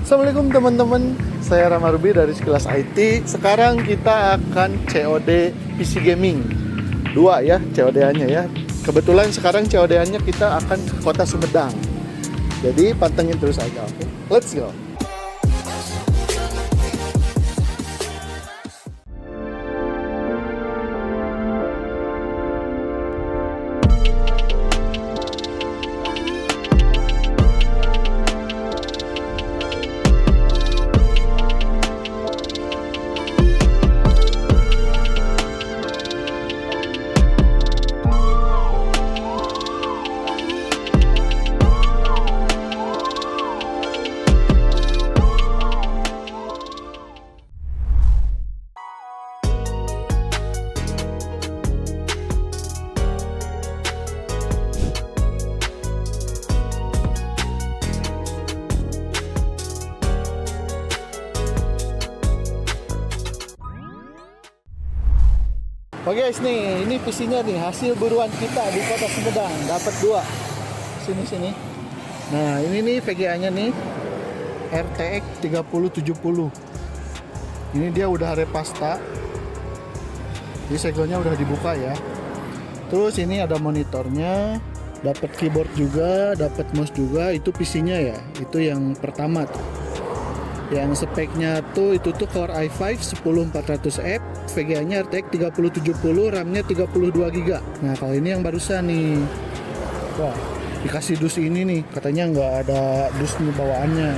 Assalamualaikum teman-teman, saya Rama Ruby dari Sekilas IT. Sekarang kita akan COD PC Gaming 2 ya, COD-nya ya. Kebetulan sekarang COD-nya kita akan ke kota Sumedang. Jadi pantengin terus aja, oke? Let's go. Oke guys nih, ini PC-nya nih, hasil buruan kita di kota Sumedang, dapat 2. Sini. Nah, ini nih VGA-nya nih, RTX 3070. Ini dia udah repasta. Jadi segelnya udah dibuka ya. Terus ini ada monitornya, dapat keyboard juga, dapat mouse juga. Itu PC-nya ya, itu yang pertama tuh. Yang speknya tuh itu tuh Core i5 10400F, VGA-nya RTX 3070, RAM-nya 32 GB. Nah, kalau ini yang barusan nih. Wah, dikasih dus ini nih, katanya nggak ada dus nih bawaannya.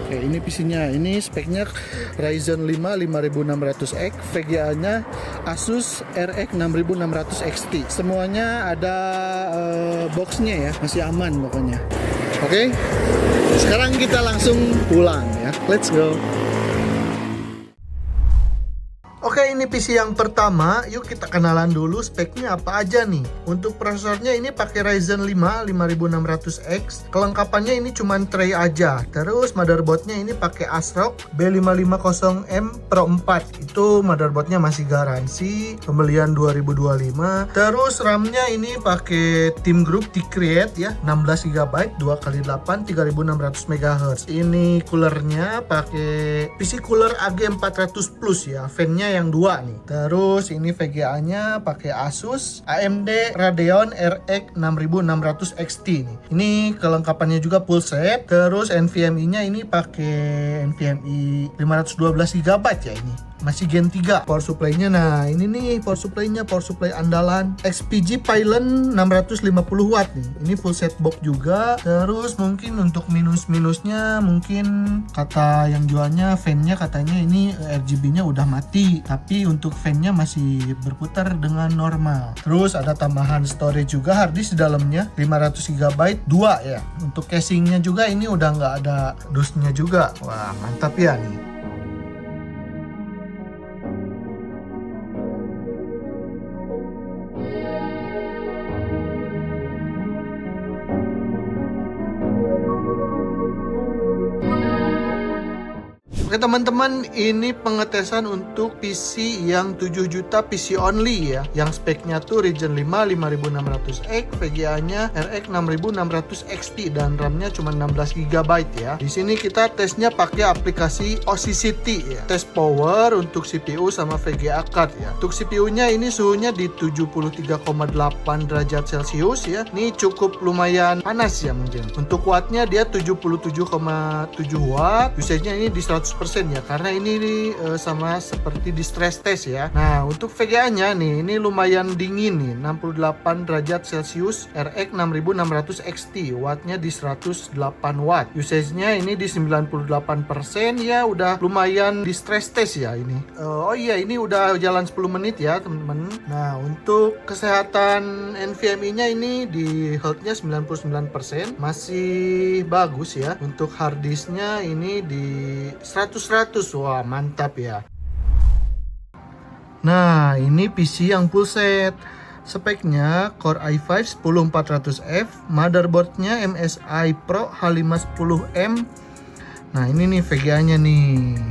Oke, ini PC-nya. Ini speknya Ryzen 5 5600X, VGA-nya Asus RX 6600 XT. Semuanya ada boxnya ya, masih aman pokoknya. Oke. Sekarang kita langsung pulang ya. Let's go. Oke, ini PC yang pertama. Yuk kita kenalan dulu speknya apa aja nih. Untuk prosesornya ini pakai Ryzen 5 5600X. Kelengkapannya ini cuman tray aja. Terus motherboardnya ini pakai ASRock B550M Pro 4. Itu motherboardnya masih garansi, pembelian 2025. Terus RAM-nya ini pakai Team Group T-Create ya, 16 GB 2x8 3600 MHz. Ini coolernya pakai PC cooler AG400 Plus ya. Fan-nya yang 2 nih. Terus ini VGA-nya pakai Asus AMD Radeon RX 6600 XT nih. Ini kelengkapannya juga full set. Terus NVMe-nya ini pakai NVMe 512 GB ya ini. Masih Gen 3. Power supply-nya, nah ini nih power supply-nya, power supply andalan XPG Pylon 650 watt nih. Ini full set box juga. Terus mungkin untuk minus-minusnya, mungkin kata yang jualnya fan-nya katanya ini RGB-nya udah mati, tapi untuk fan-nya masih berputar dengan normal. Terus ada tambahan storage juga, hard disk di dalamnya 500 GB 2 ya. Untuk casingnya juga ini udah nggak ada dusnya juga. Wah, mantap ya nih. Oke teman-teman, ini pengetesan untuk PC yang 7 juta PC only ya. Yang speknya tuh Ryzen 5 5600X, VGA-nya RX 6600 XT dan RAM-nya cuma 16 GB ya. Di sini kita tesnya pakai aplikasi OCCT ya. Tes power untuk CPU sama VGA card ya. Untuk CPU-nya ini suhunya di 73,8 derajat Celcius ya. Ini cukup lumayan panas ya mungkin. Untuk wattnya dia 77,7 watt. Usage-nya ini di 100% ya, karena ini sama seperti di stress test ya. Nah, untuk VGA-nya nih, ini lumayan dingin nih, 68 derajat Celcius, RX 6600 XT, wattnya di 108 watt. Usage-nya ini di 98% ya, udah lumayan di stress test ya ini. Oh iya, ini udah jalan 10 menit ya teman-teman. Nah, untuk kesehatan NVMe-nya ini di health-nya 99%, masih bagus ya. Untuk hard disk-nya ini di 100, wah mantap ya. Nah, ini PC yang full set. Speknya Core i5 10400F, motherboardnya MSI Pro H510M. Nah, ini nih VGA-nya nih.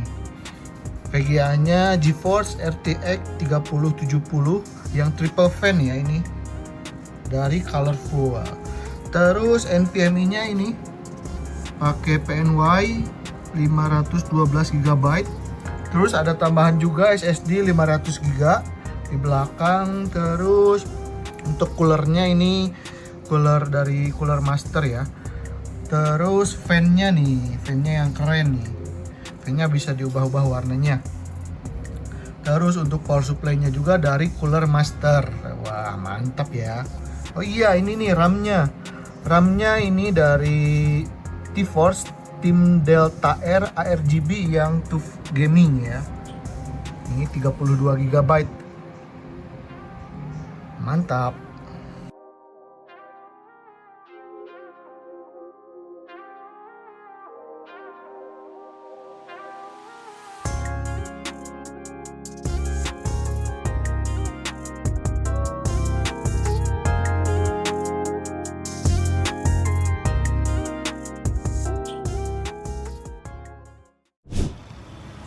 VGA-nya GeForce RTX 3070 yang triple fan ya ini. Dari Colorful. Terus NVMe-nya ini pakai PNY 512 GB. Terus ada tambahan juga SSD 500 GB di belakang. Terus untuk coolernya ini cooler dari Cooler Master ya. Terus fan-nya nih, fan-nya yang keren nih. Fan-nya bisa diubah-ubah warnanya. Terus untuk power supply-nya juga dari Cooler Master. Wah, mantap ya. Oh iya, ini nih RAM-nya. RAM-nya ini dari T-Force Team Delta R ARGB yang TUF Gaming ya. Ini 32 GB. Mantap.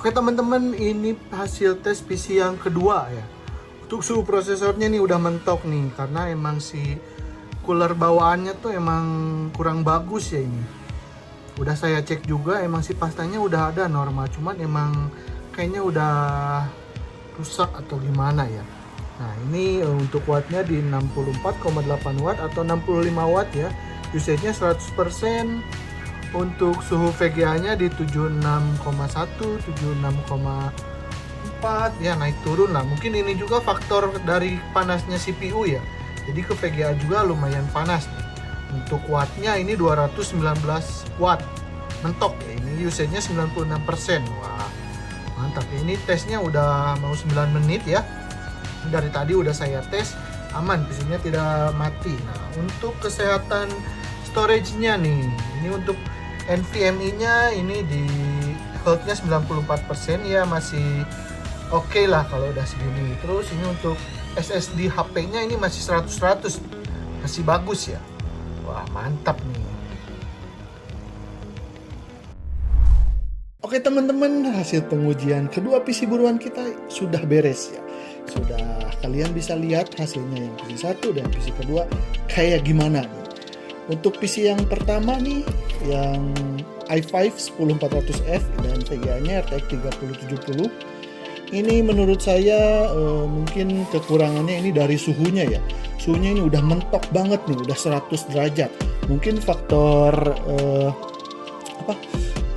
Oke teman-teman, ini hasil tes PC yang kedua ya. Untuk suhu prosesornya nih udah mentok nih, karena emang si cooler bawaannya tuh emang kurang bagus ya ini. Udah saya cek juga, emang si pastanya udah ada normal, cuman emang kayaknya udah rusak atau gimana ya. Nah ini untuk wattnya di 64,8 watt atau 65 watt ya. Usage-nya 100%. Untuk suhu VGA-nya di 76,1, 76,4 ya, naik turun lah. Mungkin ini juga faktor dari panasnya CPU ya. Jadi ke VGA juga lumayan panas nih. Untuk wattnya ini 219 watt. Mentok ya. Ini usage-nya 96%. Wah, mantap ya. Ini tesnya udah mau 9 menit ya. Dari tadi udah saya tes, aman, PC-nya tidak mati. Nah, untuk kesehatan storage-nya nih. Ini untuk NVMe-nya ini di health-nya 94% ya, masih oke lah kalau udah segini. Terus ini untuk SSD HP-nya ini masih 100 masih bagus ya. Wah, mantap nih. Oke teman-teman, hasil pengujian kedua PC buruan kita sudah beres ya. Sudah, kalian bisa lihat hasilnya yang PC 1 dan PC kedua kayak gimana nih. Untuk PC yang pertama nih, yang i5 10400F dan VGA-nya RTX 3070. Ini menurut saya mungkin kekurangannya ini dari suhunya ya. Suhunya ini udah mentok banget nih, udah 100 derajat. Mungkin faktor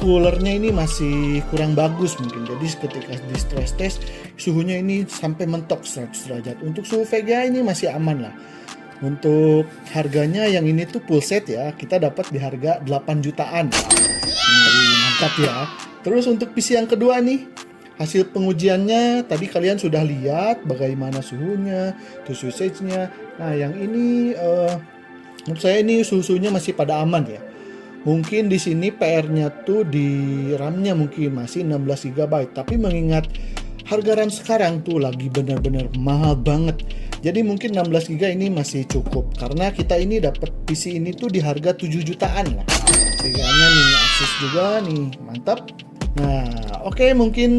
coolernya ini masih kurang bagus mungkin. Jadi ketika di stress test suhunya ini sampai mentok 100 derajat. Untuk suhu VGA ini masih aman lah. Untuk harganya yang ini tuh full set ya, kita dapat di harga 8 jutaan. Mantap ya. Terus untuk PC yang kedua nih, hasil pengujiannya tadi kalian sudah lihat bagaimana suhunya, terus usage-nya. Nah, yang ini menurut saya ini suhunya masih pada aman ya. Mungkin di sini PR-nya tuh di RAM-nya mungkin masih 16 GB, tapi mengingat harga RAM sekarang tuh lagi benar-benar mahal banget. Jadi mungkin 16 GB ini masih cukup karena kita ini dapat PC ini tuh di harga 7 jutaan lah. Harganya nih Asus juga nih, mantap. Nah, oke, mungkin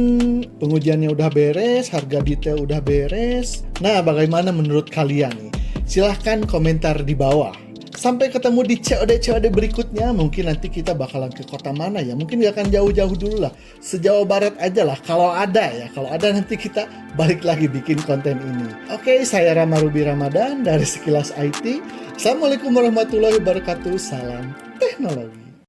pengujiannya udah beres, harga detail udah beres. Nah, bagaimana menurut kalian nih? Silahkan komentar di bawah. Sampai ketemu di COD-COD berikutnya. Mungkin nanti kita bakalan ke kota mana ya. Mungkin gak akan jauh-jauh dulu lah. Sejauh barat aja lah. Kalau ada ya. Kalau ada nanti kita balik lagi bikin konten ini. Oke, saya Rama Ruby Ramadan dari Sekilas IT. Assalamualaikum warahmatullahi wabarakatuh. Salam teknologi.